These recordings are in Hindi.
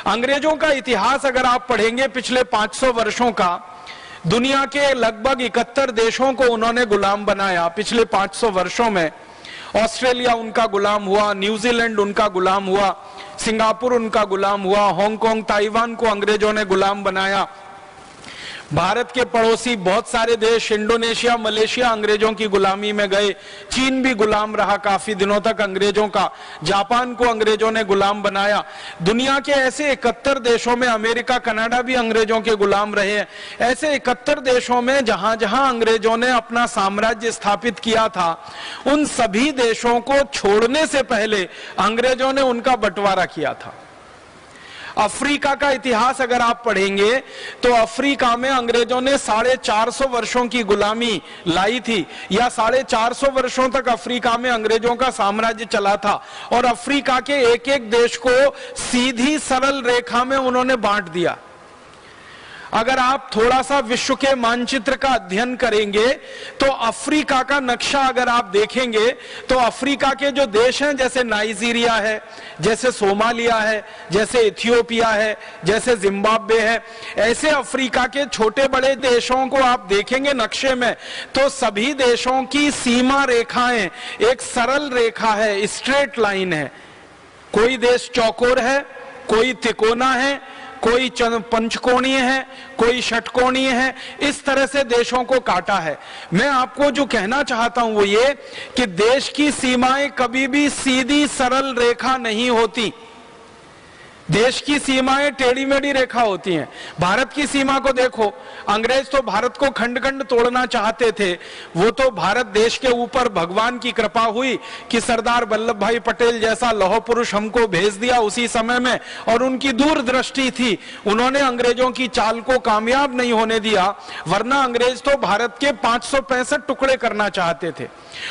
अंग्रेजों का इतिहास अगर आप पढ़ेंगे पिछले 500 वर्षों का, दुनिया के लगभग 71 देशों को उन्होंने गुलाम बनाया पिछले 500 वर्षों में। ऑस्ट्रेलिया उनका गुलाम हुआ, न्यूजीलैंड उनका गुलाम हुआ, सिंगापुर उनका गुलाम हुआ, हांगकांग, ताइवान को अंग्रेजों ने गुलाम बनाया। भारत के पड़ोसी बहुत सारे देश, इंडोनेशिया, मलेशिया अंग्रेजों की गुलामी में गए। चीन भी गुलाम रहा काफी दिनों तक अंग्रेजों का। जापान को अंग्रेजों ने गुलाम बनाया। दुनिया के ऐसे 71 देशों में, अमेरिका, कनाडा भी अंग्रेजों के गुलाम रहे हैं। ऐसे 71 देशों में जहां जहां अंग्रेजों ने अपना साम्राज्य स्थापित किया था, उन सभी देशों को छोड़ने से पहले अंग्रेजों ने उनका बंटवारा किया था। अफ्रीका का इतिहास अगर आप पढ़ेंगे तो अफ्रीका में अंग्रेजों ने 450 वर्षों की गुलामी लाई थी, या 450 वर्षों तक अफ्रीका में अंग्रेजों का साम्राज्य चला था। और अफ्रीका के एक एक देश को सीधी सरल रेखा में उन्होंने बांट दिया। अगर आप थोड़ा सा विश्व के मानचित्र का अध्ययन करेंगे तो अफ्रीका का नक्शा अगर आप देखेंगे तो अफ्रीका के जो देश हैं, जैसे नाइजीरिया है, जैसे सोमालिया है, जैसे इथियोपिया है, जैसे जिम्बाब्वे है, ऐसे अफ्रीका के छोटे बड़े देशों को आप देखेंगे नक्शे में तो सभी देशों की सीमा रेखाएं एक सरल रेखा है, स्ट्रेट लाइन है। कोई देश चौकोर है, कोई तिकोना है, कोई पंचकोणीय है, कोई षटकोणीय है। इस तरह से देशों को काटा है। मैं आपको जो कहना चाहता हूं वो ये कि देश की सीमाएं कभी भी सीधी सरल रेखा नहीं होती। देश की सीमाएं टेढ़ी मेढ़ी रेखा होती हैं। भारत की सीमा को देखो, अंग्रेज तो भारत को खंड खंड तोड़ना चाहते थे। वो तो भारत देश के ऊपर भगवान की कृपा हुई कि सरदार वल्लभ भाई पटेल जैसा लौह पुरुष हमको भेज दिया उसी समय में, और उनकी दूरदृष्टि थी। उन्होंने अंग्रेजों की चाल को कामयाब नहीं होने दिया, वरना अंग्रेज तो भारत के 565 टुकड़े करना चाहते थे।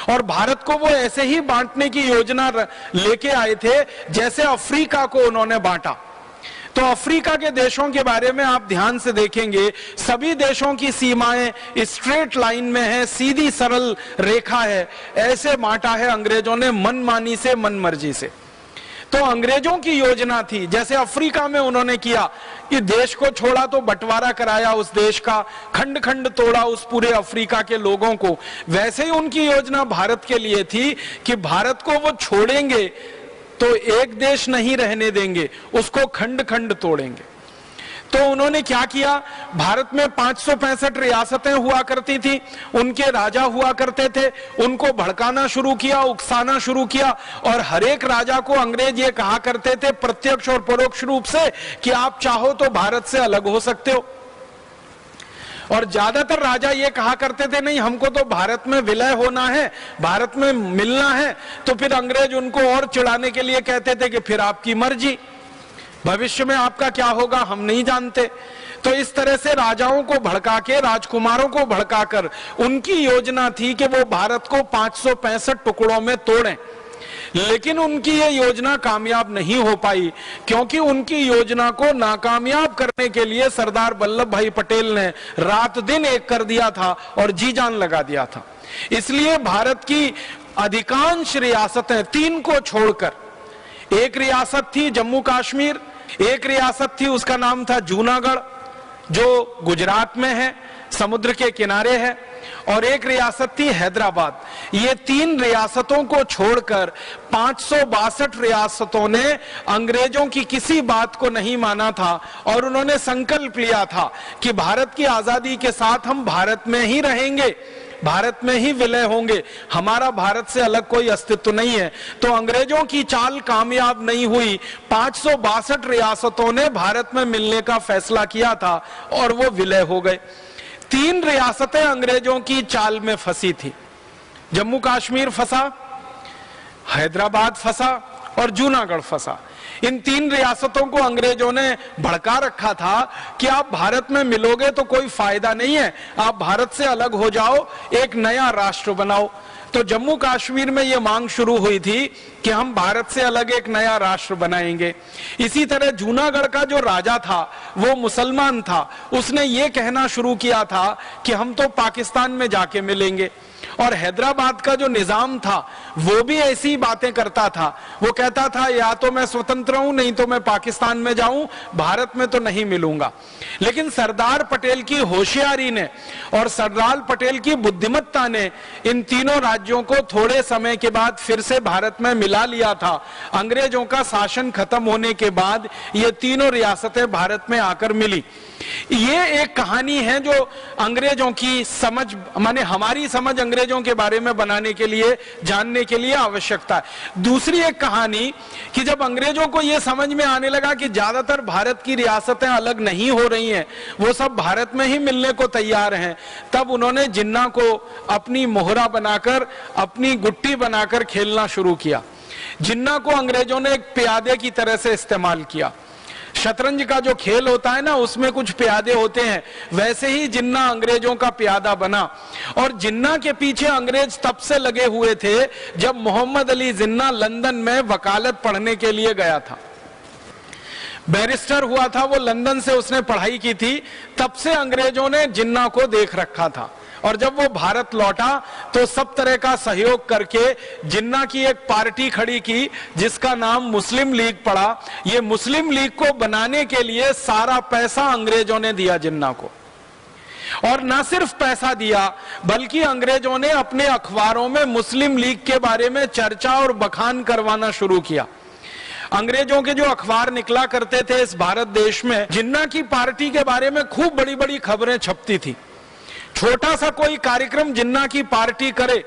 और भारत को वो ऐसे ही बांटने की योजना लेके आए थे जैसे अफ्रीका को उन्होंने बांटा। तो अफ्रीका के देशों के बारे में आप ध्यान से देखेंगे, सभी देशों की सीमाएं स्ट्रेट लाइन में है, सीधी सरल रेखा है। ऐसे बांटा है अंग्रेजों ने मनमानी से, मनमर्जी से। तो अंग्रेजों की योजना थी, जैसे अफ्रीका में उन्होंने किया कि देश को छोड़ा तो बंटवारा कराया उस देश का, खंड खंड तोड़ा उस पूरे अफ्रीका के लोगों को, वैसे ही उनकी योजना भारत के लिए थी कि भारत को वो छोड़ेंगे तो एक देश नहीं रहने देंगे, उसको खंड खंड तोड़ेंगे। तो उन्होंने क्या किया, भारत में 565 रियासतें हुआ करती थी, उनके राजा हुआ करते थे, उनको भड़काना शुरू किया, उकसाना शुरू किया। और हर एक राजा को अंग्रेज ये कहा करते थे प्रत्यक्ष और परोक्ष रूप से कि आप चाहो तो भारत से अलग हो सकते हो। और ज्यादातर राजा ये कहा करते थे नहीं, हमको तो भारत में विलय होना है, भारत में मिलना है। तो फिर अंग्रेज उनको और चिढ़ाने के लिए कहते थे कि फिर आपकी मर्जी, भविष्य में आपका क्या होगा हम नहीं जानते। तो इस तरह से राजाओं को भड़का के, राजकुमारों को भड़काकर उनकी योजना थी कि वो भारत को 565 टुकड़ों में तोड़ें। लेकिन उनकी ये योजना कामयाब नहीं हो पाई, क्योंकि उनकी योजना को नाकामयाब करने के लिए सरदार वल्लभ भाई पटेल ने रात दिन एक कर दिया था और जी जान लगा दिया था। इसलिए भारत की अधिकांश रियासतें, 3 को छोड़कर, एक रियासत थी जम्मू कश्मीर, एक रियासत थी उसका नाम था जूनागढ़ जो गुजरात में है, समुद्र के किनारे है, और एक रियासत थी हैदराबाद। ये 3 रियासतों को छोड़कर 562 रियासतों ने अंग्रेजों की किसी बात को नहीं माना था और उन्होंने संकल्प लिया था कि भारत की आजादी के साथ हम भारत में ही रहेंगे, भारत में ही विलय होंगे, हमारा भारत से अलग कोई अस्तित्व नहीं है। तो अंग्रेजों की चाल कामयाब नहीं हुई, 562 रियासतों ने भारत में मिलने का फैसला किया था और वो विलय हो गए। 3 रियासतें अंग्रेजों की चाल में फंसी थी, जम्मू कश्मीर फंसा, हैदराबाद फंसा और जूनागढ़ फंसा। इन 3 रियासतों को अंग्रेजों ने भड़का रखा था कि आप भारत में मिलोगे तो कोई फायदा नहीं है, आप भारत से अलग हो जाओ, एक नया राष्ट्र बनाओ। तो जम्मू कश्मीर में यह मांग शुरू हुई थी कि हम भारत से अलग एक नया राष्ट्र बनाएंगे। इसी तरह जूनागढ़ का जो राजा था वो मुसलमान था, उसने ये कहना शुरू किया था कि हम तो पाकिस्तान में जाके मिलेंगे। और हैदराबाद का जो निजाम था वो भी ऐसी बातें करता था। वो कहता था या तो मैं स्वतंत्र हूं, नहीं तो मैं पाकिस्तान में जाऊं, भारत में तो नहीं मिलूंगा। लेकिन सरदार पटेल की होशियारी ने और सरदार पटेल की बुद्धिमत्ता ने इन तीनों राज्यों को थोड़े समय के बाद फिर से भारत में मिला लिया था। अंग्रेजों का शासन खत्म होने के बाद ये तीनों रियासतें भारत में आकर मिली। ये एक कहानी है जो अंग्रेजों की समझ, माने हमारी समझ अंग्रेजों के बारे में बनाने के लिए, जानने के लिए आवश्यकता है। दूसरी एक कहानी कि जब अंग्रेजों को यह समझ में आने लगा कि ज्यादातर भारत की रियासतें अलग नहीं हो रही हैं, वो सब भारत में ही मिलने को तैयार हैं, तब उन्होंने जिन्ना को अपनी मोहरा बनाकर, अपनी गुट्टी बनाकर खेलना शुरू किया। जिन्ना को अंग्रेजों ने एक प्यादे की तरह से इस्तेमाल किया। शतरंज का जो खेल होता है ना, उसमें कुछ प्यादे होते हैं, वैसे ही जिन्ना अंग्रेजों का प्यादा बना। और जिन्ना के पीछे अंग्रेज तब से लगे हुए थे जब मोहम्मद अली जिन्ना लंदन में वकालत पढ़ने के लिए गया था। बैरिस्टर हुआ था वो, लंदन से उसने पढ़ाई की थी, तब से अंग्रेजों ने जिन्ना को देख रखा था। और जब वो भारत लौटा तो सब तरह का सहयोग करके जिन्ना की एक पार्टी खड़ी की जिसका नाम मुस्लिम लीग पड़ा। ये मुस्लिम लीग को बनाने के लिए सारा पैसा अंग्रेजों ने दिया जिन्ना को, और ना सिर्फ पैसा दिया बल्कि अंग्रेजों ने अपने अखबारों में मुस्लिम लीग के बारे में चर्चा और बखान करवाना शुरू किया। अंग्रेजों के जो अखबार निकला करते थे इस भारत देश में, जिन्ना की पार्टी के बारे में खूब बड़ी बड़ी खबरें छपती थी। छोटा सा कोई कार्यक्रम जिन्ना की पार्टी करे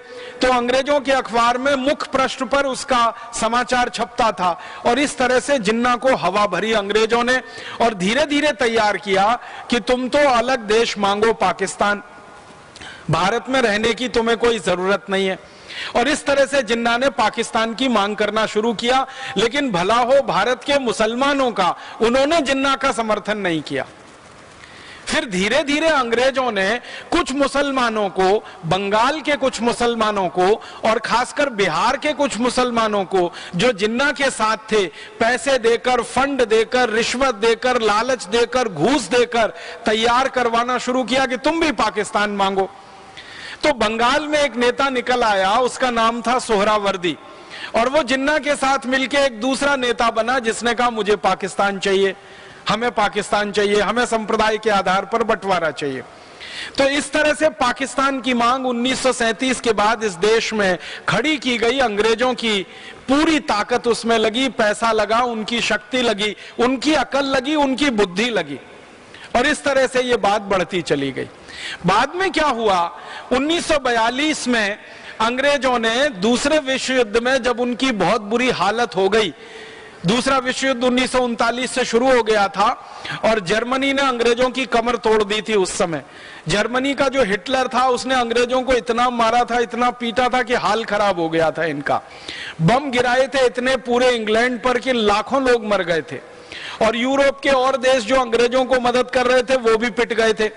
तो अंग्रेजों के अखबार में मुख्य पृष्ठ पर उसका समाचार छपता था। और इस तरह से जिन्ना को हवा भरी अंग्रेजों ने, और धीरे धीरे तैयार किया कि तुम तो अलग देश मांगो पाकिस्तान, भारत में रहने की तुम्हें कोई जरूरत नहीं है। और इस तरह से जिन्ना ने पाकिस्तान की मांग करना शुरू किया। लेकिन भला हो भारत के मुसलमानों का, उन्होंने जिन्ना का समर्थन नहीं किया। फिर धीरे धीरे अंग्रेजों ने कुछ मुसलमानों को, बंगाल के कुछ मुसलमानों को और खासकर बिहार के कुछ मुसलमानों को जो जिन्ना के साथ थे, पैसे देकर, फंड देकर, रिश्वत देकर, लालच देकर, घूस देकर तैयार करवाना शुरू किया कि तुम भी पाकिस्तान मांगो। तो बंगाल में एक नेता निकल आया, उसका नाम था सोहरावर्दी, और वो जिन्ना के साथ मिलकर एक दूसरा नेता बना जिसने कहा मुझे पाकिस्तान चाहिए, हमें पाकिस्तान चाहिए, हमें संप्रदाय के आधार पर बंटवारा चाहिए। तो इस तरह से पाकिस्तान की मांग 1937 के बाद इस देश में खड़ी की गई। अंग्रेजों की पूरी ताकत उसमें लगी, पैसा लगा, उनकी शक्ति लगी, उनकी अकल लगी, उनकी बुद्धि लगी, और इस तरह से ये बात बढ़ती चली गई। बाद में क्या हुआ, 1942 में अंग्रेजों ने दूसरे विश्व युद्ध में, जब उनकी बहुत बुरी हालत हो गई, दूसरा विश्व युद्ध 1939 से शुरू हो गया था और जर्मनी ने अंग्रेजों की कमर तोड़ दी थी। उस समय जर्मनी का जो हिटलर था उसने अंग्रेजों को इतना मारा था, इतना पीटा था कि हाल खराब हो गया था इनका। बम गिराए थे इतने पूरे इंग्लैंड पर कि लाखों लोग मर गए थे, और यूरोप के और देश जो अंग्रेजों को मदद कर रहे थे वो भी पिट गए थे।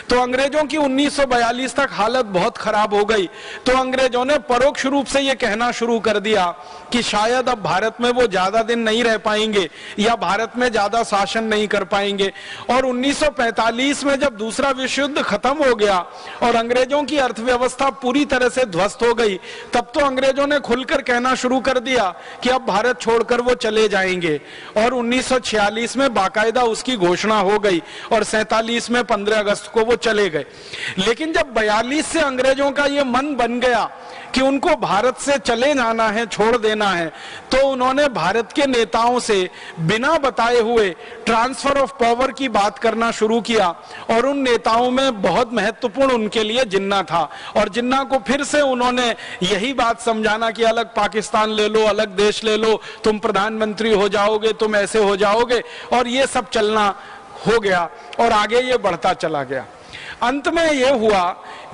तो अंग्रेजों की 1942 तक हालत बहुत खराब हो गई। तो अंग्रेजों ने परोक्ष रूप से ये कहना शुरू कर दिया कि शायद अब भारत में वो ज्यादा दिन नहीं रह पाएंगे या भारत में ज्यादा शासन नहीं कर पाएंगे। और 1945 में जब दूसरा विश्व युद्ध खत्म हो गया और अंग्रेजों की अर्थव्यवस्था पूरी तरह से ध्वस्त हो गई, तब तो अंग्रेजों ने खुलकर कहना शुरू कर दिया कि अब भारत छोड़कर वो चले जाएंगे। और 1946 में बाकायदा उसकी घोषणा हो गई और 47 में 15 अगस्त को वो चले गए। लेकिन जब 42 से अंग्रेजों का ये मन बन गया कि उनको भारत से चले जाना है, छोड़ देना है, तो उन्होंने भारत के नेताओं से बिना बताए हुए ट्रांसफर ऑफ पावर की बात करना शुरू किया। और उन नेताओं में बहुत महत्वपूर्ण उनके लिए जिन्ना था, और जिन्ना को फिर से उन्होंने यही बात समझाना कि अलग पाकिस्तान ले लो, अलग देश ले लो, तुम प्रधानमंत्री हो जाओगे, तुम ऐसे हो जाओगे, और ये सब चलना हो गया और आगे ये बढ़ता चला गया। अंत में यह हुआ,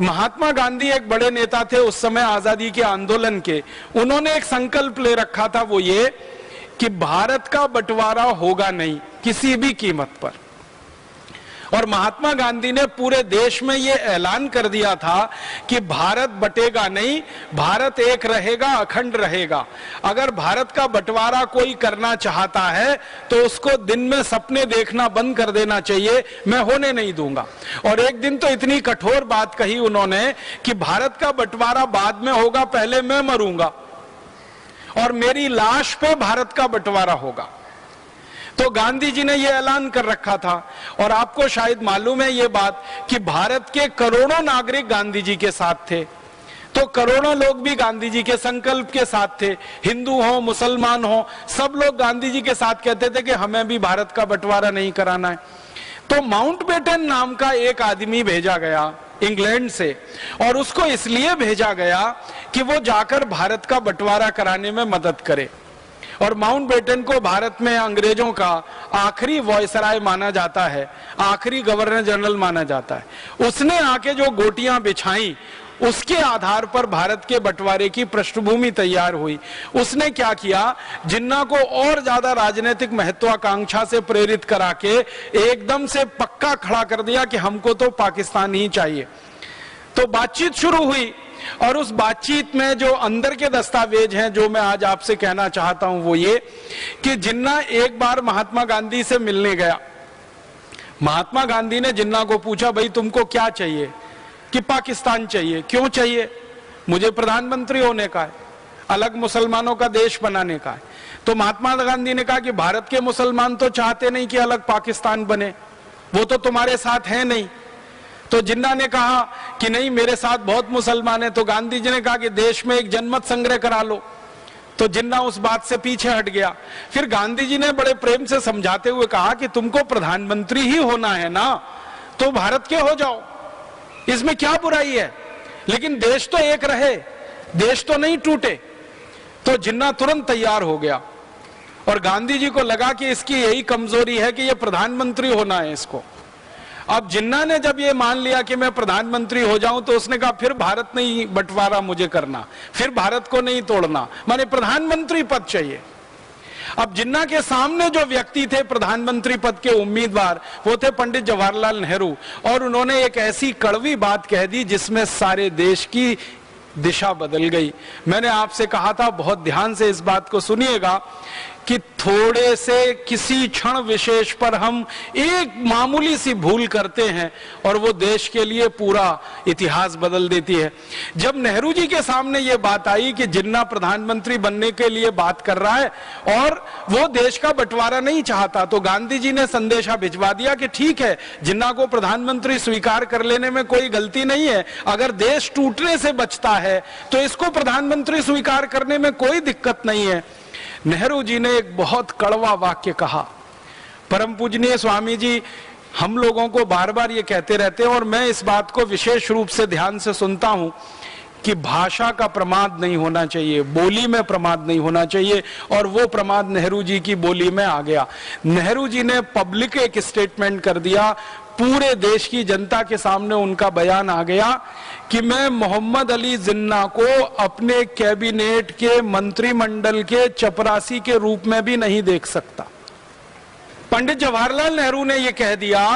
महात्मा गांधी एक बड़े नेता थे उस समय आजादी के आंदोलन के, उन्होंने एक संकल्प ले रखा था, वो ये कि भारत का बंटवारा होगा नहीं किसी भी कीमत पर। और महात्मा गांधी ने पूरे देश में ये ऐलान कर दिया था कि भारत बटेगा नहीं, भारत एक रहेगा, अखंड रहेगा। अगर भारत का बंटवारा कोई करना चाहता है तो उसको दिन में सपने देखना बंद कर देना चाहिए, मैं होने नहीं दूंगा। और एक दिन तो इतनी कठोर बात कही उन्होंने कि भारत का बंटवारा बाद में होगा, पहले मैं मरूंगा और मेरी लाश पे भारत का बंटवारा होगा। तो गांधी जी ने यह ऐलान कर रखा था। और आपको शायद मालूम है ये बात कि भारत के करोड़ों नागरिक गांधी जी के साथ थे, तो करोड़ों लोग भी गांधी जी के संकल्प के साथ थे। हिंदू हो, मुसलमान हो, सब लोग गांधी जी के साथ कहते थे कि हमें भी भारत का बंटवारा नहीं कराना है। तो माउंटबेटन नाम का एक आदमी भेजा गया इंग्लैंड से, और उसको इसलिए भेजा गया कि वो जाकर भारत का बंटवारा कराने में मदद करे। और माउंटबेटन को भारत में अंग्रेजों का आखिरी वॉयसराय माना जाता है, आखिरी गवर्नर जनरल माना जाता है। उसने आके जो गोटियां बिछाई, उसके आधार पर भारत के बंटवारे की पृष्ठभूमि तैयार हुई। उसने क्या किया, जिन्ना को और ज्यादा राजनीतिक महत्वाकांक्षा से प्रेरित करा के एकदम से पक्का खड़ा कर दिया कि हमको तो पाकिस्तान ही चाहिए। तो बातचीत शुरू हुई, और उस बातचीत में जो अंदर के दस्तावेज हैं जो मैं आज आपसे कहना चाहता हूं वो ये कि जिन्ना एक बार महात्मा गांधी से मिलने गया। महात्मा गांधी ने जिन्ना को पूछा, भाई तुमको क्या चाहिए? कि पाकिस्तान चाहिए। क्यों चाहिए? मुझे प्रधानमंत्री होने का है, अलग मुसलमानों का देश बनाने का है। तो महात्मा गांधी ने कहा कि भारत के मुसलमान तो चाहते नहीं कि अलग पाकिस्तान बने, वो तो तुम्हारे साथ है नहीं। तो जिन्ना ने कहा कि नहीं, मेरे साथ बहुत मुसलमान है। तो गांधी जी ने कहा कि देश में एक जनमत संग्रह करा लो। तो जिन्ना उस बात से पीछे हट गया। फिर गांधी जी ने बड़े प्रेम से समझाते हुए कहा कि तुमको प्रधानमंत्री ही होना है ना, तो भारत के हो जाओ, इसमें क्या बुराई है, लेकिन देश तो एक रहे, देश तो नहीं टूटे। तो जिन्ना तुरंत तैयार हो गया, और गांधी जी को लगा कि इसकी यही कमजोरी है कि ये प्रधानमंत्री होना है इसको। अब जिन्ना ने जब ये मान लिया कि मैं प्रधानमंत्री हो जाऊं, तो उसने कहा फिर भारत नहीं बंटवारा मुझे करना, फिर भारत को नहीं तोड़ना, माने प्रधानमंत्री पद चाहिए। अब जिन्ना के सामने जो व्यक्ति थे प्रधानमंत्री पद के उम्मीदवार, वो थे पंडित जवाहरलाल नेहरू। और उन्होंने एक ऐसी कड़वी बात कह दी जिसमें सारे देश की दिशा बदल गई। मैंने आपसे कहा था, बहुत ध्यान से इस बात को सुनिएगा, कि थोड़े से किसी क्षण विशेष पर हम एक मामूली सी भूल करते हैं और वो देश के लिए पूरा इतिहास बदल देती है। जब नेहरू जी के सामने ये बात आई कि जिन्ना प्रधानमंत्री बनने के लिए बात कर रहा है और वो देश का बंटवारा नहीं चाहता, तो गांधी जी ने संदेशा भिजवा दिया कि ठीक है, जिन्ना को प्रधानमंत्री स्वीकार कर लेने में कोई गलती नहीं है, अगर देश टूटने से बचता है तो इसको प्रधानमंत्री स्वीकार करने में कोई दिक्कत नहीं है। नेहरू जी ने एक बहुत कड़वा वाक्य कहा। परम पूजनीय स्वामी जी हम लोगों को बार बार ये कहते रहते हैं, और मैं इस बात को विशेष रूप से ध्यान से सुनता हूं, कि भाषा का प्रमाद नहीं होना चाहिए, बोली में प्रमाद नहीं होना चाहिए। और वो प्रमाद नेहरू जी की बोली में आ गया। नेहरू जी ने पब्लिक एक स्टेटमेंट कर दिया, पूरे देश की जनता के सामने उनका बयान आ गया कि मैं मोहम्मद अली जिन्ना को अपने कैबिनेट के मंत्रिमंडल के चपरासी के रूप में भी नहीं देख सकता। पंडित जवाहरलाल नेहरू ने यह कह दिया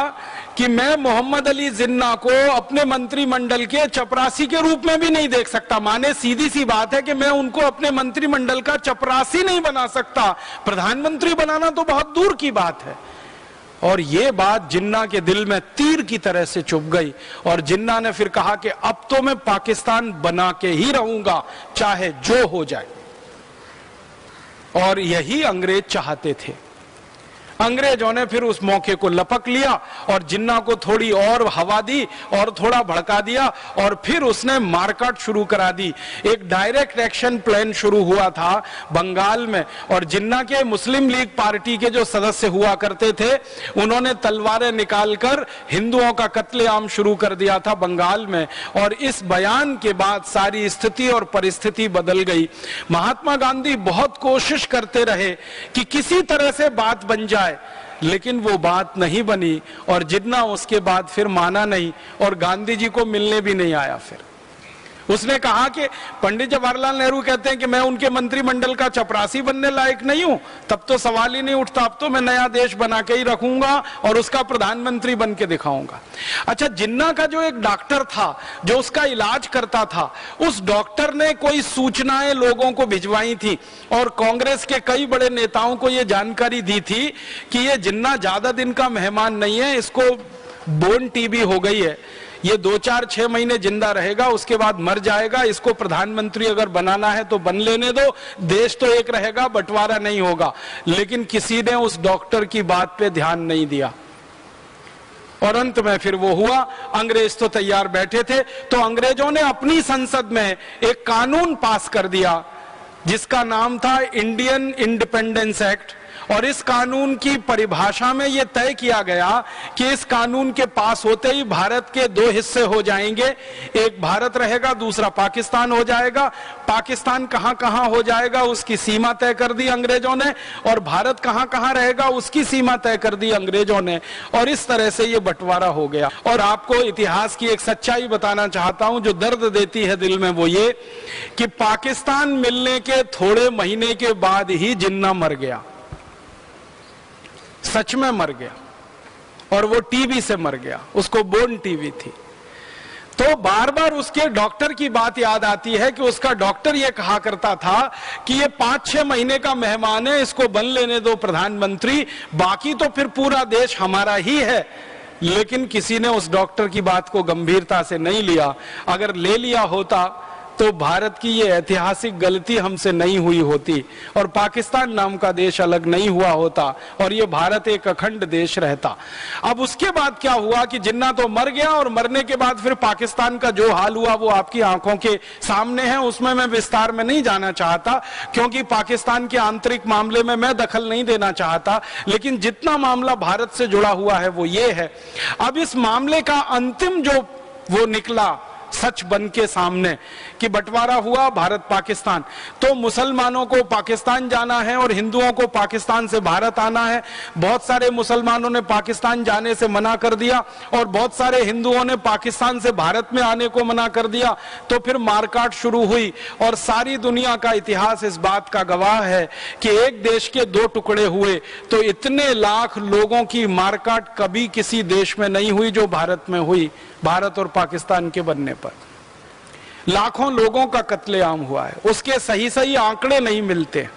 कि मैं मोहम्मद अली जिन्ना को अपने मंत्रिमंडल के चपरासी के रूप में भी नहीं देख सकता। माने सीधी सी बात है कि मैं उनको अपने मंत्रिमंडल का चपरासी नहीं बना सकता, प्रधानमंत्री बनाना तो बहुत दूर की बात है। और ये बात जिन्ना के दिल में तीर की तरह से चुभ गई, और जिन्ना ने फिर कहा कि अब तो मैं पाकिस्तान बना के ही रहूंगा, चाहे जो हो जाए। और यही अंग्रेज चाहते थे। अंग्रेजों ने फिर उस मौके को लपक लिया और जिन्ना को थोड़ी और हवा दी और थोड़ा भड़का दिया, और फिर उसने मारकाट शुरू करा दी। एक डायरेक्ट एक्शन प्लान शुरू हुआ था बंगाल में, और जिन्ना के मुस्लिम लीग पार्टी के जो सदस्य हुआ करते थे, उन्होंने तलवारें निकालकर हिंदुओं का कत्लेआम शुरू कर दिया था बंगाल में। और इस बयान के बाद सारी स्थिति और परिस्थिति बदल गई। महात्मा गांधी बहुत कोशिश करते रहे कि किसी तरह से बात बन जाए, लेकिन वो बात नहीं बनी, और जिन्ना उसके बाद फिर माना नहीं और गांधी जी को मिलने भी नहीं आया। फिर उसने कहा कि पंडित जवाहरलाल नेहरू कहते हैं कि मैं उनके मंत्रिमंडल का चपरासी बनने लायक नहीं हूं, तब तो सवाल ही नहीं उठता, अब तो मैं नया देश बना के ही रखूंगा और उसका प्रधानमंत्री बन के दिखाऊंगा। अच्छा, जिन्ना का जो एक डॉक्टर था जो उसका इलाज करता था, उस डॉक्टर ने कोई सूचनाएं लोगों को भिजवाई थी और कांग्रेस के कई बड़े नेताओं को यह जानकारी दी थी कि ये जिन्ना ज्यादा दिन का मेहमान नहीं है, इसको बोन टीबी हो गई है, ये 2-4-6 महीने जिंदा रहेगा, उसके बाद मर जाएगा, इसको प्रधानमंत्री अगर बनाना है तो बन लेने दो, देश तो एक रहेगा, बंटवारा नहीं होगा। लेकिन किसी ने उस डॉक्टर की बात पे ध्यान नहीं दिया और अंत में फिर वो हुआ। अंग्रेज तो तैयार बैठे थे, तो अंग्रेजों ने अपनी संसद में एक कानून पास कर दिया जिसका नाम था इंडियन इंडिपेंडेंस एक्ट, और इस कानून की परिभाषा में यह तय किया गया कि इस कानून के पास होते ही भारत के 2 हिस्से हो जाएंगे, एक भारत रहेगा, दूसरा पाकिस्तान हो जाएगा। पाकिस्तान कहां कहां हो जाएगा उसकी सीमा तय कर दी अंग्रेजों ने, और भारत कहां कहां रहेगा उसकी सीमा तय कर दी अंग्रेजों ने, और इस तरह से यह बंटवारा हो गया। और आपको इतिहास की एक सच्चाई बताना चाहता हूं जो दर्द देती है दिल में, वो ये कि पाकिस्तान मिलने के थोड़े महीने के बाद ही जिन्ना मर गया, सच में मर गया, और वो टीबी से मर गया, उसको बोन टीबी थी। तो बार बार उसके डॉक्टर की बात याद आती है कि उसका डॉक्टर ये कहा करता था कि ये 5-6 महीने का मेहमान है, इसको बन लेने दो प्रधानमंत्री, बाकी तो फिर पूरा देश हमारा ही है। लेकिन किसी ने उस डॉक्टर की बात को गंभीरता से नहीं लिया। अगर ले लिया होता तो भारत की ये ऐतिहासिक गलती हमसे नहीं हुई होती और पाकिस्तान नाम का देश अलग नहीं हुआ होता और ये भारत एक अखंड देश रहता। अब उसके बाद क्या हुआ कि जिन्ना तो मर गया, और मरने के बाद फिर पाकिस्तान का जो हाल हुआ वो आपकी आंखों के सामने है, उसमें मैं विस्तार में नहीं जाना चाहता क्योंकि पाकिस्तान के आंतरिक मामले में मैं दखल नहीं देना चाहता। लेकिन जितना मामला भारत से जुड़ा हुआ है वो ये है। अब इस मामले का अंतिम जो वो निकला सच बन के सामने कि बंटवारा हुआ भारत पाकिस्तान, तो मुसलमानों को पाकिस्तान जाना है और हिंदुओं को पाकिस्तान से भारत आना है। बहुत सारे मुसलमानों ने पाकिस्तान जाने से मना कर दिया और बहुत सारे हिंदुओं ने पाकिस्तान से भारत में आने को मना कर दिया। तो फिर मारकाट शुरू हुई और सारी दुनिया का इतिहास इस बात का गवाह है कि एक देश के 2 टुकड़े हुए तो इतने लाख लोगों की मारकाट कभी किसी देश में नहीं हुई जो भारत में हुई। भारत और पाकिस्तान के बनने पर लाखों लोगों का कत्लेआम हुआ है, उसके सही आंकड़े नहीं मिलते।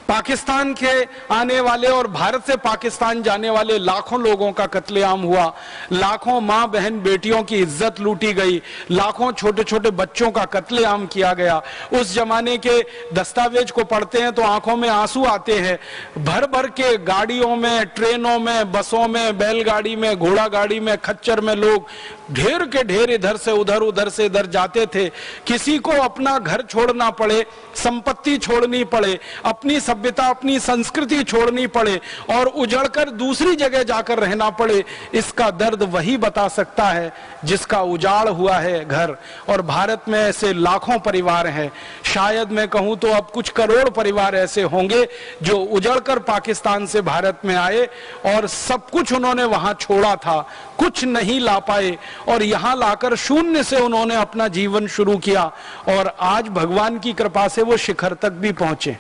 पाकिस्तान के आने वाले और भारत से पाकिस्तान जाने वाले लाखों लोगों का कत्लेआम हुआ, लाखों मां बहन बेटियों की इज्जत लूटी गई, लाखों छोटे छोटे बच्चों का कत्लेआम किया गया। उस जमाने के दस्तावेज को पढ़ते हैं तो आंखों में आंसू आते हैं। भर भर के गाड़ियों में, ट्रेनों में, बसों में, बैलगाड़ी में, घोड़ा गाड़ी में, खच्चर में लोग ढेर के ढेर इधर से उधर, उधर से इधर जाते थे। किसी को अपना घर छोड़ना पड़े, संपत्ति छोड़नी पड़े, अपनी सभ्यता अपनी संस्कृति छोड़नी पड़े और उजड़कर दूसरी जगह जाकर रहना पड़े, इसका दर्द वही बता सकता है जिसका उजाड़ हुआ है घर। और भारत में ऐसे लाखों परिवार हैं, शायद मैं कहूं तो अब कुछ करोड़ परिवार ऐसे होंगे जो उजड़कर पाकिस्तान से भारत में आए और सब कुछ उन्होंने वहां छोड़ा था, कुछ नहीं ला पाए और यहां लाकर शून्य से उन्होंने अपना जीवन शुरू किया और आज भगवान की कृपा से वो शिखर तक भी पहुंचे।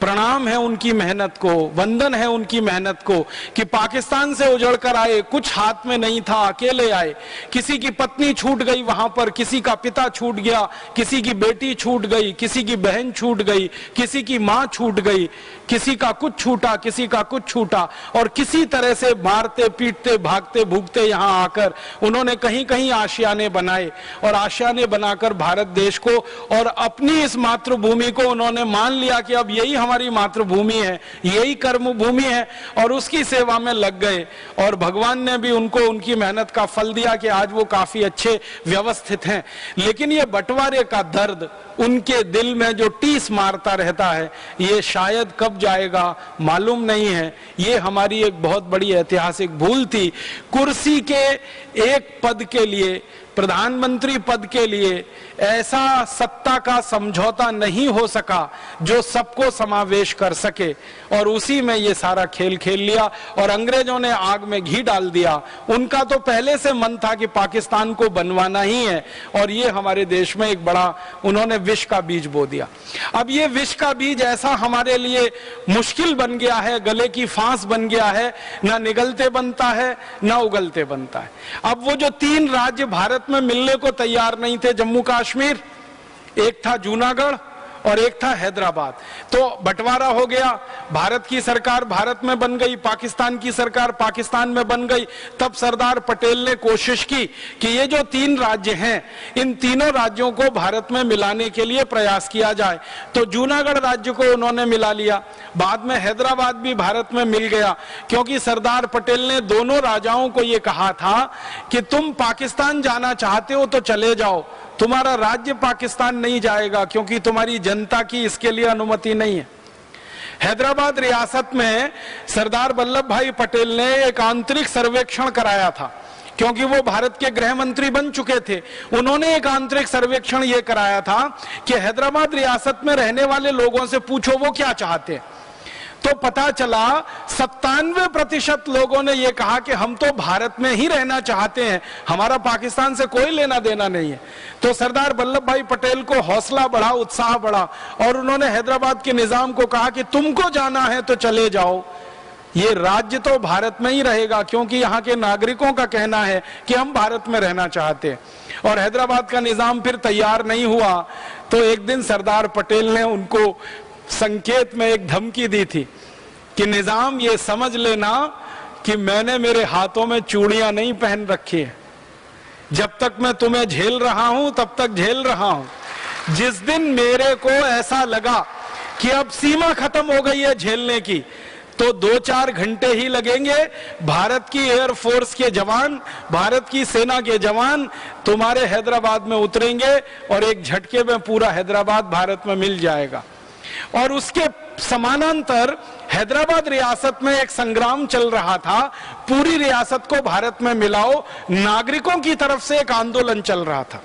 प्रणाम है उनकी मेहनत को, वंदन है उनकी मेहनत को कि पाकिस्तान से उजड़कर आए, कुछ हाथ में नहीं था, अकेले आए। किसी की पत्नी छूट गई वहां पर, किसी का पिता छूट गया, किसी की बेटी छूट गई, किसी की बहन छूट गई, किसी की मां छूट गई, किसी का कुछ छूटा, किसी का कुछ छूटा और किसी तरह से मारते पीटते भागते भूगते यहां आकर उन्होंने कहीं कहीं आशियाने बनाए और आशियाने बनाकर भारत देश को और अपनी इस मातृभूमि को उन्होंने मान लिया कि अब यही हमारी मातृभूमि है, यही कर्म भूमि है और उसकी सेवा में लग गए। और भगवान ने भी उनको उनकी मेहनत का फल दिया कि आज वो काफी अच्छे व्यवस्थित हैं। लेकिन ये बंटवारे का दर्द उनके दिल में जो टीस मारता रहता है, ये शायद कब जाएगा मालूम नहीं है। ये हमारी एक बहुत बड़ी ऐतिहासिक भूल थी। कुर्सी के एक पद के लिए प्रधानमंत्री पद के लिए ऐसा सत्ता का समझौता नहीं हो सका जो सबको समावेश कर सके, और उसी में ये सारा खेल खेल लिया और अंग्रेजों ने आग में घी डाल दिया। उनका तो पहले से मन था कि पाकिस्तान को बनवाना ही है, और ये हमारे देश में एक बड़ा उन्होंने विष का बीज बो दिया। अब ये विष का बीज ऐसा हमारे लिए मुश्किल बन गया है, गले की फांस बन गया है, ना निगलते बनता है ना उगलते बनता है। अब वो जो 3 राज्य भारत में मिलने को तैयार नहीं थे, जम्मू कश्मीर, एक था जूनागढ़ और एक था हैदराबाद, तो बंटवारा हो गया। भारत की सरकार भारत में बन गई, पाकिस्तान की सरकार पाकिस्तान में बन गई। तब सरदार पटेल ने कोशिश की कि ये जो 3 राज्य हैं, इन तीनों राज्यों को भारत में मिलाने के लिए प्रयास किया जाए। तो जूनागढ़ राज्य को उन्होंने मिला लिया, बाद में हैदराबाद भी भारत में मिल गया, क्योंकि सरदार पटेल ने दोनों राजाओं को यह कहा था कि तुम पाकिस्तान जाना चाहते हो तो चले जाओ, तुम्हारा राज्य पाकिस्तान नहीं जाएगा, क्योंकि तुम्हारी जनता की इसके लिए अनुमति नहीं है। हैदराबाद रियासत में सरदार वल्लभ भाई पटेल ने एक आंतरिक सर्वेक्षण कराया था, क्योंकि वो भारत के गृह मंत्री बन चुके थे। उन्होंने एक आंतरिक सर्वेक्षण ये कराया था कि हैदराबाद रियासत में रहने वाले लोगों से पूछो वो क्या चाहते हैं। तो पता चला 97% लोगों ने यह कहा कि हम तो भारत में ही रहना चाहते हैं, हमारा पाकिस्तान से कोई लेना देना नहीं है। तो सरदार वल्लभ भाई पटेल को हौसला बढ़ा, उत्साह बढ़ा, और उन्होंने हैदराबाद के निजाम को कहा कि तुमको जाना है तो चले जाओ, ये राज्य तो भारत में ही रहेगा, क्योंकि यहाँ के नागरिकों का कहना है कि हम भारत में रहना चाहते हैं। और हैदराबाद का निजाम फिर तैयार नहीं हुआ, तो एक दिन सरदार पटेल ने उनको संकेत में एक धमकी दी थी कि निजाम ये समझ लेना कि मैंने मेरे हाथों में चूड़ियां नहीं पहन रखी है, जब तक मैं तुम्हें झेल रहा हूं तब तक झेल रहा हूं। जिस दिन मेरे को ऐसा लगा कि अब सीमा खत्म हो गई है झेलने की, तो 2-4 घंटे ही लगेंगे, भारत की एयरफोर्स के जवान, भारत की सेना के जवान तुम्हारे हैदराबाद में उतरेंगे और एक झटके में पूरा हैदराबाद भारत में मिल जाएगा। और उसके समानांतर हैदराबाद रियासत में एक संग्राम चल रहा था, पूरी रियासत को भारत में मिलाओ, नागरिकों की तरफ से एक आंदोलन चल रहा था।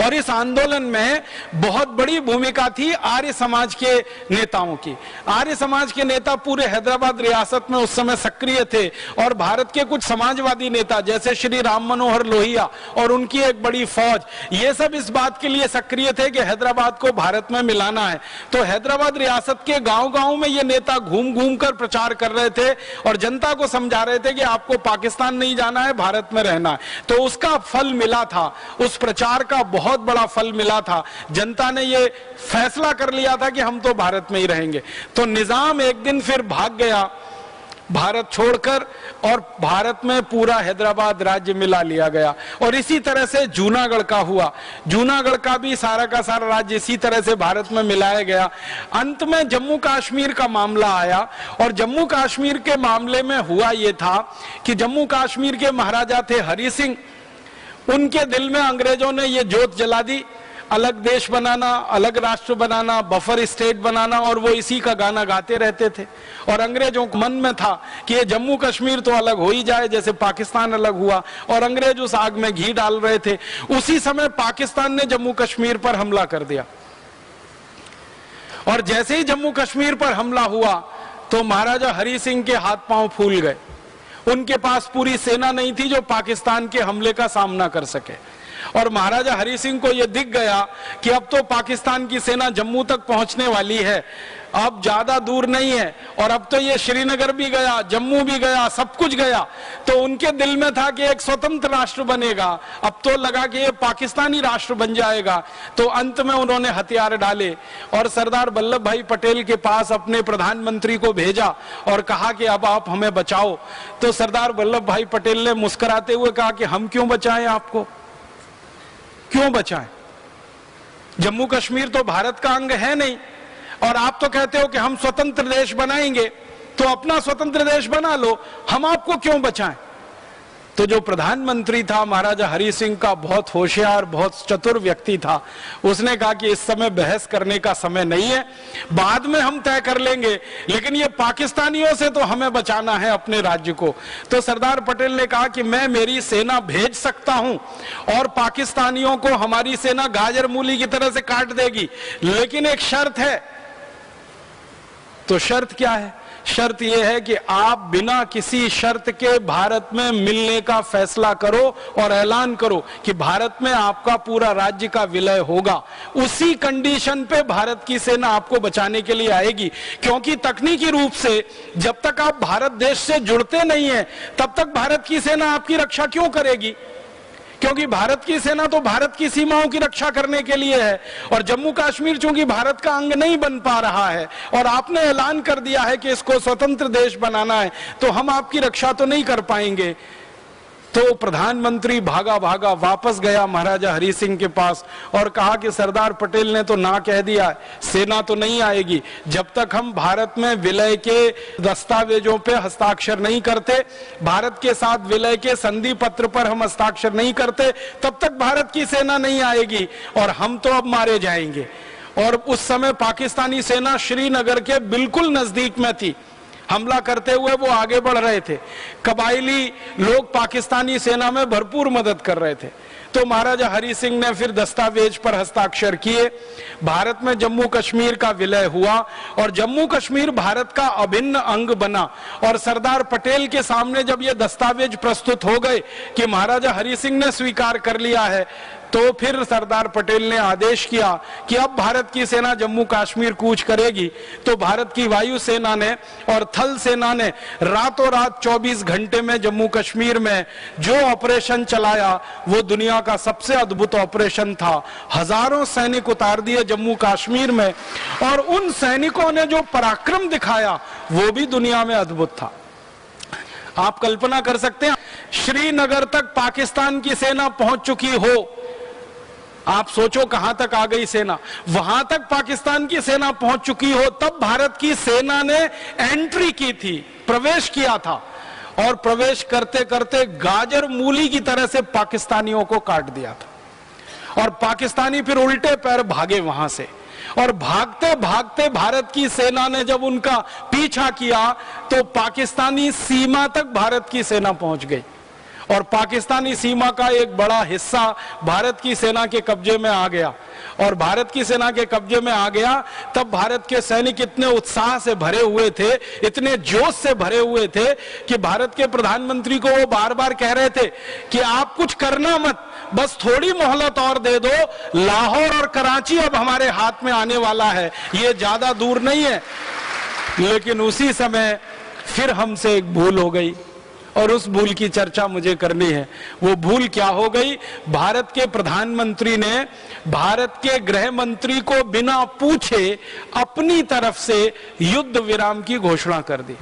और इस आंदोलन में बहुत बड़ी भूमिका थी आर्य समाज के नेताओं की। आर्य समाज के नेता पूरे हैदराबाद रियासत में उस समय सक्रिय थे, और भारत के कुछ समाजवादी नेता जैसे श्री राम मनोहर लोहिया और उनकी एक बड़ी फौज, ये सब इस बात के लिए सक्रिय थे कि हैदराबाद को भारत में मिलाना है। तो हैदराबाद रियासत के गांव-गांव में ये नेता घूम घूम कर प्रचार कर रहे थे और जनता को समझा रहे थे कि आपको पाकिस्तान नहीं जाना है, भारत में रहना है। तो उसका फल मिला था, उस प्रचार का बहुत बड़ा फल मिला था। जनता ने यह फैसला कर लिया था कि हम तो भारत में ही रहेंगे। तो निजाम एक दिन फिर भाग गया भारत छोड़कर, और भारत में पूरा हैदराबाद राज्य मिला लिया गया। और इसी तरह से जूनागढ़ का हुआ, जूनागढ़ का भी सारा का सारा राज्य इसी तरह से भारत में मिलाया गया। अंत में जम्मू कश्मीर का मामला आया, और जम्मू कश्मीर के मामले में हुआ यह था कि जम्मू कश्मीर के महाराजा थे हरि सिंह, उनके दिल में अंग्रेजों ने ये जोत जला दी, अलग देश बनाना, अलग राष्ट्र बनाना, बफर स्टेट बनाना, और वो इसी का गाना गाते रहते थे। और अंग्रेजों के मन में था कि ये जम्मू कश्मीर तो अलग हो ही जाए, जैसे पाकिस्तान अलग हुआ, और अंग्रेज उस आग में घी डाल रहे थे। उसी समय पाकिस्तान ने जम्मू कश्मीर पर हमला कर दिया, और जैसे ही जम्मू कश्मीर पर हमला हुआ तो महाराजा हरि सिंह के हाथ पांव फूल गए। उनके पास पूरी सेना नहीं थी जो पाकिस्तान के हमले का सामना कर सके, और महाराजा हरि सिंह को यह दिख गया कि अब तो पाकिस्तान की सेना जम्मू तक पहुंचने वाली है, अब ज्यादा दूर नहीं है, और अब तो ये श्रीनगर भी गया, जम्मू भी गया, सब कुछ गया। तो उनके दिल में था कि एक स्वतंत्र राष्ट्र बनेगा, अब तो लगा कि ये पाकिस्तानी राष्ट्र बन जाएगा। तो अंत में उन्होंने हथियार डाले और सरदार वल्लभ भाई पटेल के पास अपने प्रधानमंत्री को भेजा और कहा कि अब आप हमें बचाओ। तो सरदार वल्लभ भाई पटेल ने मुस्कुराते हुए कहा कि हम क्यों बचाएं आपको, क्यों बचाएं, जम्मू कश्मीर तो भारत का अंग है नहीं, और आप तो कहते हो कि हम स्वतंत्र देश बनाएंगे, तो अपना स्वतंत्र देश बना लो, हम आपको क्यों बचाएं। तो जो प्रधानमंत्री था महाराजा हरि सिंह का बहुत होशियार, बहुत चतुर व्यक्ति था, उसने कहा कि इस समय बहस करने का समय नहीं है, बाद में हम तय कर लेंगे, लेकिन ये पाकिस्तानियों से तो हमें बचाना है अपने राज्य को। तो सरदार पटेल ने कहा कि मैं मेरी सेना भेज सकता हूं और पाकिस्तानियों को हमारी सेना गाजर मूली की तरह से काट देगी, लेकिन एक शर्त है। तो शर्त क्या है? शर्त यह है कि आप बिना किसी शर्त के भारत में मिलने का फैसला करो और ऐलान करो कि भारत में आपका पूरा राज्य का विलय होगा। उसी कंडीशन पे भारत की सेना आपको बचाने के लिए आएगी, क्योंकि तकनीकी रूप से जब तक आप भारत देश से जुड़ते नहीं है तब तक भारत की सेना आपकी रक्षा क्यों करेगी? क्योंकि भारत की सेना तो भारत की सीमाओं की रक्षा करने के लिए है, और जम्मू कश्मीर चूंकि भारत का अंग नहीं बन पा रहा है और आपने ऐलान कर दिया है कि इसको स्वतंत्र देश बनाना है, तो हम आपकी रक्षा तो नहीं कर पाएंगे। तो प्रधानमंत्री भागा भागा वापस गया महाराजा हरि सिंह के पास और कहा कि सरदार पटेल ने तो ना कह दिया, सेना तो नहीं आएगी, जब तक हम भारत में विलय के दस्तावेजों पे हस्ताक्षर नहीं करते, भारत के साथ विलय के संधि पत्र पर हम हस्ताक्षर नहीं करते, तब तक भारत की सेना नहीं आएगी और हम तो अब मारे जाएंगे। और उस समय पाकिस्तानी सेना श्रीनगर के बिल्कुल नजदीक में थी, हमला करते हुए वो आगे बढ़ रहे थे। कबायली लोग पाकिस्तानी सेना में भरपूर मदद कर रहे थे। तो महाराजा हरि सिंह ने फिर दस्तावेज पर हस्ताक्षर किए, भारत में जम्मू कश्मीर का विलय हुआ और जम्मू कश्मीर भारत का अभिन्न अंग बना। और सरदार पटेल के सामने जब ये दस्तावेज प्रस्तुत हो गए कि महाराजा हरि सिंह ने स्वीकार कर लिया है, तो फिर सरदार पटेल ने आदेश किया कि अब भारत की सेना जम्मू कश्मीर कूच करेगी। तो भारत की वायु सेना ने और थल सेना ने रातों रात 24 घंटे में जम्मू कश्मीर में जो ऑपरेशन चलाया वो दुनिया का सबसे अद्भुत ऑपरेशन था। हजारों सैनिक उतार दिए जम्मू कश्मीर में, और उन सैनिकों ने जो पराक्रम दिखाया वो भी दुनिया में अद्भुत था। आप कल्पना कर सकते हैं, श्रीनगर तक पाकिस्तान की सेना पहुंच चुकी हो, आप सोचो कहां तक आ गई सेना, वहां तक पाकिस्तान की सेना पहुंच चुकी हो, तब भारत की सेना ने एंट्री की थी, प्रवेश किया था, और प्रवेश करते करते गाजर मूली की तरह से पाकिस्तानियों को काट दिया था। और पाकिस्तानी फिर उल्टे पैर भागे वहां से, और भागते भागते भारत की सेना ने जब उनका पीछा किया तो पाकिस्तानी सीमा तक भारत की सेना पहुंच गई, और पाकिस्तानी सीमा का एक बड़ा हिस्सा भारत की सेना के कब्जे में आ गया। और भारत की सेना के कब्जे में आ गया तब भारत के सैनिक इतने उत्साह से भरे हुए थे, इतने जोश से भरे हुए थे कि भारत के प्रधानमंत्री को वो बार बार कह रहे थे कि आप कुछ करना मत, बस थोड़ी मोहलत और दे दो, लाहौर और कराची अब हमारे हाथ में आने वाला है, ये ज्यादा दूर नहीं है। लेकिन उसी समय फिर हमसे एक भूल हो गई, और उस भूल की चर्चा मुझे करनी है। वो भूल क्या हो गई? भारत के प्रधानमंत्री ने भारत के गृह मंत्री को बिना पूछे अपनी तरफ से युद्ध विराम की घोषणा कर दी।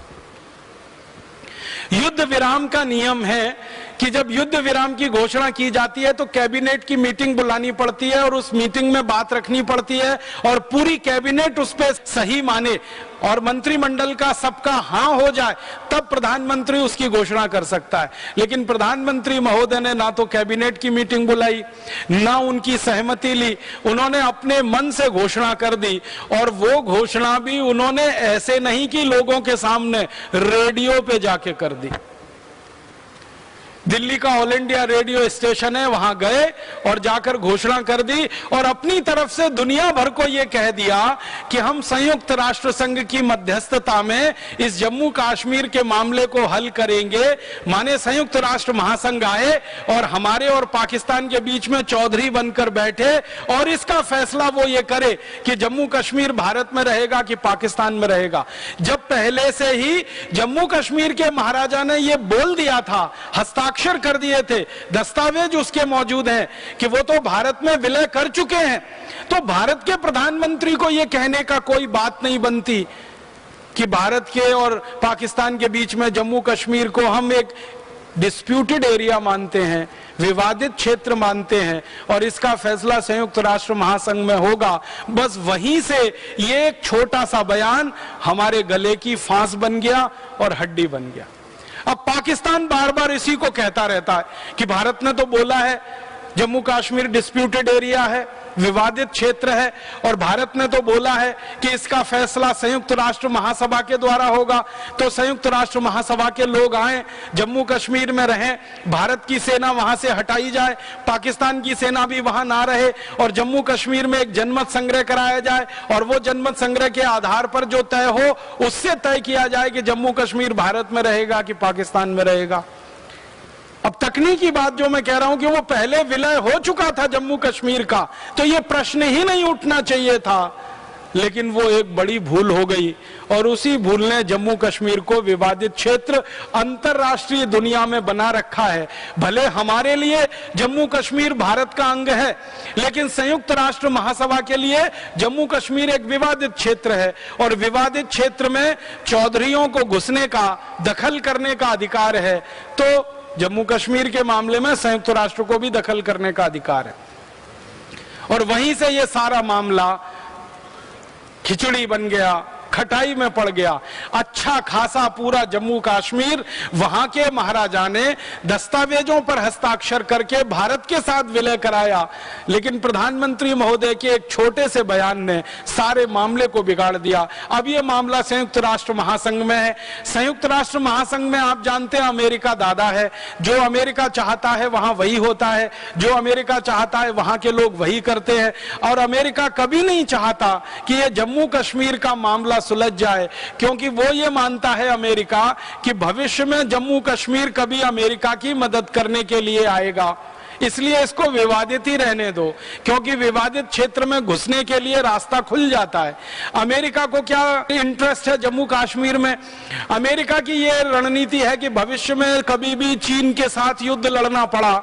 युद्ध विराम का नियम है कि जब युद्ध विराम की घोषणा की जाती है तो कैबिनेट की मीटिंग बुलानी पड़ती है और उस मीटिंग में बात रखनी पड़ती है, और पूरी कैबिनेट उस पर सही माने और मंत्रिमंडल का सबका हां हो जाए, तब प्रधानमंत्री उसकी घोषणा कर सकता है। लेकिन प्रधानमंत्री महोदय ने ना तो कैबिनेट की मीटिंग बुलाई, ना उनकी सहमति ली, उन्होंने अपने मन से घोषणा कर दी। और वो घोषणा भी उन्होंने ऐसे नहीं कि लोगों के सामने, रेडियो पे जाके कर दी। दिल्ली का ऑल इंडिया रेडियो स्टेशन है, वहां गए और जाकर घोषणा कर दी और अपनी तरफ से दुनिया भर को यह कह दिया कि हम संयुक्त राष्ट्र संघ की मध्यस्थता में इस जम्मू कश्मीर के मामले को हल करेंगे। माने संयुक्त राष्ट्र महासंघ आए और हमारे और पाकिस्तान के बीच में चौधरी बनकर बैठे और इसका फैसला वो ये करे कि जम्मू कश्मीर भारत में रहेगा कि पाकिस्तान में रहेगा। जब पहले से ही जम्मू कश्मीर के महाराजा ने ये बोल दिया था, हस्ताक्षर कर दिए थे, दस्तावेज उसके मौजूद हैं कि वो तो भारत में विलय कर चुके हैं, तो भारत के प्रधानमंत्री को यह कहने का कोई बात नहीं बनती कि भारत के और पाकिस्तान के बीच में जम्मू कश्मीर को हम एक डिस्प्यूटेड एरिया मानते हैं, विवादित क्षेत्र मानते हैं और इसका फैसला संयुक्त राष्ट्र महासंघ में होगा। बस वहीं से ये एक छोटा सा बयान हमारे गले की फांस बन गया और हड्डी बन गया। अब पाकिस्तान बार बार इसी को कहता रहता है कि भारत ने तो बोला है जम्मू कश्मीर डिस्प्यूटेड एरिया है, विवादित क्षेत्र है, और भारत ने तो बोला है कि इसका फैसला संयुक्त राष्ट्र महासभा के द्वारा होगा, तो संयुक्त राष्ट्र महासभा के लोग आए, जम्मू कश्मीर में रहें, भारत की सेना वहां से हटाई जाए, पाकिस्तान की सेना भी वहां ना रहे, और जम्मू कश्मीर में एक जनमत संग्रह कराया जाए, और वो जनमत संग्रह के आधार पर जो तय हो उससे तय किया जाए कि जम्मू कश्मीर भारत में रहेगा कि पाकिस्तान में रहेगा। अब तकनीकी बात जो मैं कह रहा हूं कि वो पहले विलय हो चुका था जम्मू कश्मीर का, तो ये प्रश्न ही नहीं उठना चाहिए था, लेकिन वो एक बड़ी भूल हो गई, और उसी भूल ने जम्मू कश्मीर को विवादित क्षेत्र अंतरराष्ट्रीय दुनिया में बना रखा है। भले हमारे लिए जम्मू कश्मीर भारत का अंग है, लेकिन संयुक्त राष्ट्र महासभा के लिए जम्मू कश्मीर एक विवादित क्षेत्र है, और विवादित क्षेत्र में चौधरियों को घुसने का, दखल करने का अधिकार है, तो जम्मू कश्मीर के मामले में संयुक्त राष्ट्र को भी दखल करने का अधिकार है। और वहीं से ये सारा मामला खिचड़ी बन गया, खटाई में पड़ गया। अच्छा खासा पूरा जम्मू कश्मीर वहां के महाराजा ने दस्तावेजों पर हस्ताक्षर करके भारत के साथ विलय कराया, लेकिन प्रधानमंत्री महोदय के एक छोटे से बयान ने सारे मामले को बिगाड़ दिया। अब ये मामला संयुक्त राष्ट्र महासंघ में है। संयुक्त राष्ट्र महासंघ में आप जानते हैं अमेरिका दादा है, जो अमेरिका चाहता है वहां वही होता है, जो अमेरिका चाहता है वहां के लोग वही करते हैं, और अमेरिका कभी नहीं चाहता कि ये जम्मू कश्मीर का मामला सुलझ जाए, क्योंकि वो ये मानता है अमेरिका कि भविष्य में जम्मू कश्मीर कभी अमेरिका की मदद करने के लिए आएगा, इसलिए इसको विवादित ही रहने दो, क्योंकि विवादित क्षेत्र में घुसने के लिए रास्ता खुल जाता है। अमेरिका को क्या इंटरेस्ट है जम्मू कश्मीर में? अमेरिका की ये रणनीति है कि भविष्य में कभी भी चीन के साथ युद्ध लड़ना पड़ा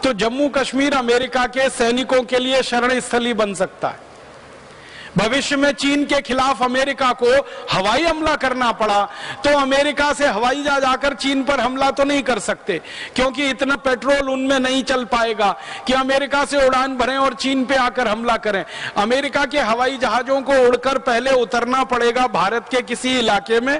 तो जम्मू कश्मीर अमेरिका के सैनिकों के लिए शरण स्थली बन सकता है। भविष्य में चीन के खिलाफ अमेरिका को हवाई हमला करना पड़ा तो अमेरिका से हवाई जहाज आकर चीन पर हमला तो नहीं कर सकते, क्योंकि इतना पेट्रोल उनमें नहीं चल पाएगा कि अमेरिका से उड़ान भरें और चीन पे आकर हमला करें। अमेरिका के हवाई जहाजों को उड़कर पहले उतरना पड़ेगा भारत के किसी इलाके में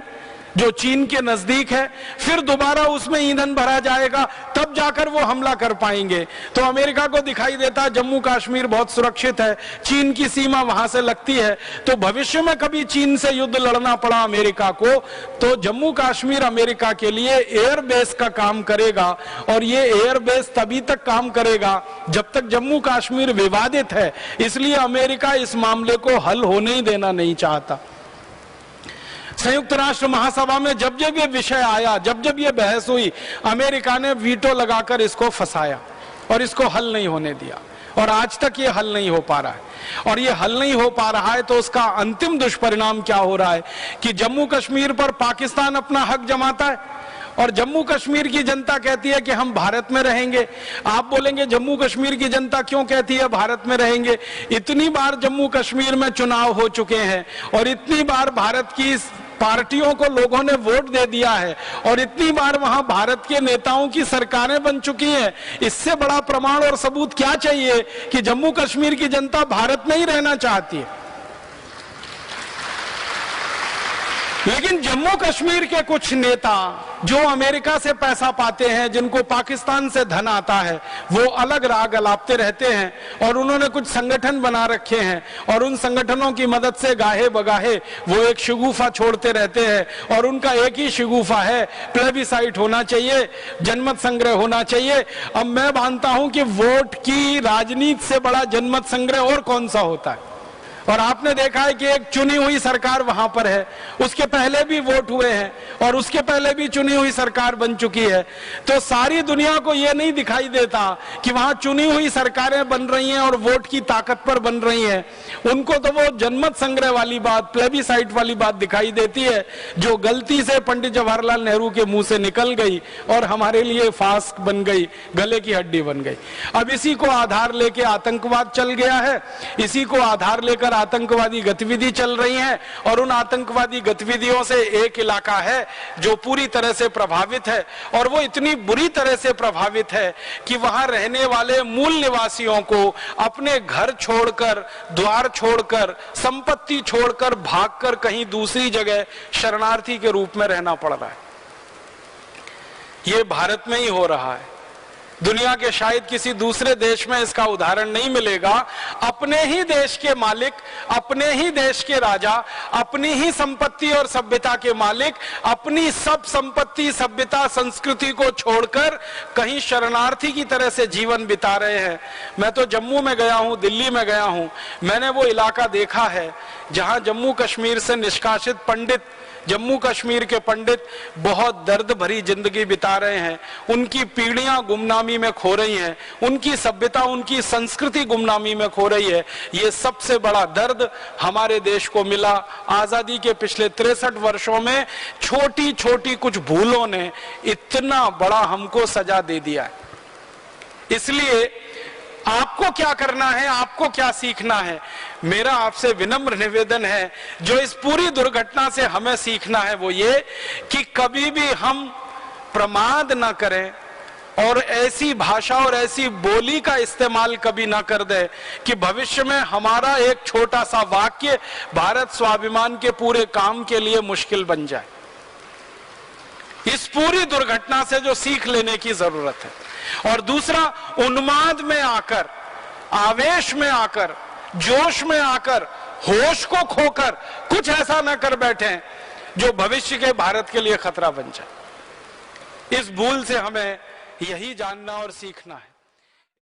जो चीन के नजदीक है, फिर दोबारा उसमें ईंधन भरा जाएगा, तब जाकर वो हमला कर पाएंगे। तो अमेरिका को दिखाई देता जम्मू कश्मीर बहुत सुरक्षित है, चीन की सीमा वहां से लगती है, तो भविष्य में कभी चीन से युद्ध लड़ना पड़ा अमेरिका को तो जम्मू कश्मीर अमेरिका के लिए एयरबेस का काम करेगा, और ये एयरबेस तभी तक काम करेगा जब तक जम्मू कश्मीर विवादित है। इसलिए अमेरिका इस मामले को हल होने ही देना नहीं चाहता। संयुक्त राष्ट्र महासभा में जब जब ये विषय आया, जब जब ये बहस हुई, अमेरिका ने वीटो लगाकर इसको फंसाया और इसको हल नहीं होने दिया, और आज तक ये हल नहीं हो पा रहा है। और ये हल नहीं हो पा रहा है तो उसका अंतिम दुष्परिणाम क्या हो रहा है कि जम्मू कश्मीर पर पाकिस्तान अपना हक जमाता है और जम्मू कश्मीर की जनता कहती है कि हम भारत में रहेंगे। आप बोलेंगे जम्मू कश्मीर की जनता क्यों कहती है भारत में रहेंगे? इतनी बार जम्मू कश्मीर में चुनाव हो चुके हैं और इतनी बार भारत की पार्टियों को लोगों ने वोट दे दिया है और इतनी बार वहां भारत के नेताओं की सरकारें बन चुकी हैं। इससे बड़ा प्रमाण और सबूत क्या चाहिए कि जम्मू कश्मीर की जनता भारत में ही रहना चाहती है? लेकिन जम्मू कश्मीर के कुछ नेता जो अमेरिका से पैसा पाते हैं, जिनको पाकिस्तान से धन आता है, वो अलग राग अलापते रहते हैं और उन्होंने कुछ संगठन बना रखे हैं और उन संगठनों की मदद से गाहे बगाहे वो एक शगुफा छोड़ते रहते हैं और उनका एक ही शगुफा है, प्लेबिसाइट होना चाहिए, जनमत संग्रह होना चाहिए। अब मैं मानता हूं कि वोट की राजनीति से बड़ा जनमत संग्रह और कौन सा होता है। और आपने देखा है कि एक चुनी हुई सरकार वहां पर है, उसके पहले भी वोट हुए हैं और उसके पहले भी चुनी हुई सरकार बन चुकी है। तो सारी दुनिया को यह नहीं दिखाई देता कि वहां चुनी हुई सरकारें बन रही हैं और वोट की ताकत पर बन रही हैं। उनको तो वो जनमत संग्रह वाली बात, प्लेबिसाइट वाली बात दिखाई देती है, जो गलती से पंडित जवाहरलाल नेहरू के मुंह से निकल गई और हमारे लिए फास्क बन गई, गले की हड्डी बन गई। अब इसी को आधार लेके आतंकवाद चल गया है, इसी को आधार लेकर आतंकवादी गतिविधि चल रही है और उन आतंकवादी गतिविधियों से एक इलाका है जो पूरी तरह से प्रभावित है और वो इतनी बुरी तरह से प्रभावित है कि वहां रहने वाले मूल निवासियों को अपने घर छोड़कर, द्वार छोड़कर, संपत्ति छोड़कर भागकर कहीं दूसरी जगह शरणार्थी के रूप में रहना पड़ रहा है। ये भारत में ही हो रहा है। दुनिया के शायद किसी दूसरे देश में इसका उदाहरण नहीं मिलेगा। अपने ही देश के मालिक, अपने ही देश के राजा, अपनी ही संपत्ति और सभ्यता के मालिक अपनी सब संपत्ति, सभ्यता, संस्कृति को छोड़कर कहीं शरणार्थी की तरह से जीवन बिता रहे हैं। मैं तो जम्मू में गया हूं, दिल्ली में गया हूं, मैंने वो इलाका देखा है जहां जम्मू कश्मीर से निष्कासित पंडित, जम्मू कश्मीर के पंडित बहुत दर्द भरी जिंदगी बिता रहे हैं। उनकी पीढ़ियां गुमनामी में खो रही हैं, उनकी सभ्यता, उनकी संस्कृति गुमनामी में खो रही है। ये सबसे बड़ा दर्द हमारे देश को मिला आजादी के पिछले 63 वर्षों में। छोटी छोटी कुछ भूलों ने इतना बड़ा हमको सजा दे दिया है। इसलिए आपको क्या करना है, आपको क्या सीखना है? मेरा आपसे विनम्र निवेदन है, जो इस पूरी दुर्घटना से हमें सीखना है वो ये कि कभी भी हम प्रमाद ना करें और ऐसी भाषा और ऐसी बोली का इस्तेमाल कभी ना कर दे कि भविष्य में हमारा एक छोटा सा वाक्य भारत स्वाभिमान के पूरे काम के लिए मुश्किल बन जाए। इस पूरी दुर्घटना से जो सीख लेने की जरूरत है। और दूसरा, उन्माद में आकर, आवेश में आकर, जोश में आकर, होश को खोकर कुछ ऐसा न कर बैठे जो भविष्य के भारत के लिए खतरा बन जाए। इस भूल से हमें यही जानना और सीखना है।